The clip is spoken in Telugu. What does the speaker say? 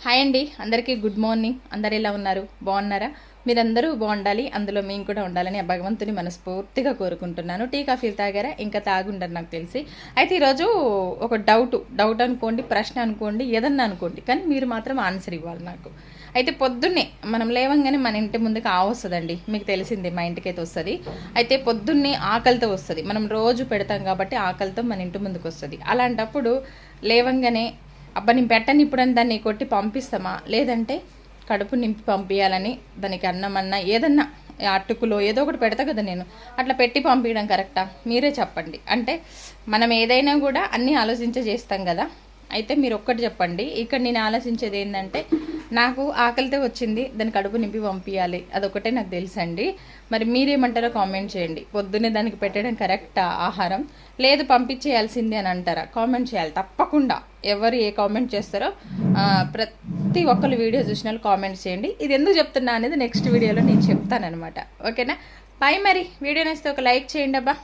హాయ్ అండి, అందరికీ గుడ్ మార్నింగ్. అందరు ఎలా ఉన్నారు? బాగున్నారా? మీరందరూ బాగుండాలి, అందులో మేము కూడా ఉండాలని ఆ భగవంతుని మనస్ఫూర్తిగా కోరుకుంటున్నాను. టీ కాఫీలు తాగారా? ఇంకా తాగుంటారు నాకు తెలిసి. అయితే ఈరోజు ఒక డౌట్ అనుకోండి, ప్రశ్న అనుకోండి, ఏదన్నా అనుకోండి, కానీ మీరు మాత్రం ఆన్సర్ ఇవ్వాలి నాకు. అయితే పొద్దున్నే మనం లేవంగానే మన ఇంటి ముందుకు వస్తుందండి. మీకు తెలిసిందే, మా ఇంటికైతే వస్తుంది. అయితే పొద్దున్నే ఆకలితో వస్తుంది. మనం రోజు పెడతాం కాబట్టి ఆకలితో మన ఇంటి ముందుకు వస్తుంది. అలాంటప్పుడు లేవంగానే అబ్బా నేను పెట్టని ఇప్పుడని దాన్ని కొట్టి పంపిస్తామా, లేదంటే కడుపు నింపి పంపించాలని దానికి అన్నమన్నా ఏదన్నా అటుకులో ఏదో ఒకటి పెడతా కదా నేను, అట్లా పెట్టి పంపించడం కరెక్టా? మీరే చెప్పండి. అంటే మనం ఏదైనా కూడా అన్నీ ఆలోచించే చేస్తాం కదా. అయితే మీరు ఒక్కటి చెప్పండి. ఇక్కడ నేను ఆలోచించేది ఏంటంటే, నాకు ఆకలితో వచ్చింది, దాని కడుపు నింపి పంపించాలి, అదొకటే నాకు తెలుసండి. మరి మీరేమంటారో కామెంట్ చేయండి. పొద్దున్నే దానికి పెట్టడం కరెక్టా ఆహారం, లేదు పంపించేయాల్సిందే అని అంటారా? కామెంట్ చేయాలి తప్పకుండా. ఎవరు ఏ కామెంట్ చేస్తారో ప్రతి ఒక్కరు వీడియో చూసిన వాళ్ళు కామెంట్ చేయండి. ఇది ఎందుకు చెప్తున్నా అనేది నెక్స్ట్ వీడియోలో నేను చెప్తానమాట. ఓకేనా? బాయ్. మరి వీడియో నేస్తే ఒక లైక్ చేయండి అబ్బా.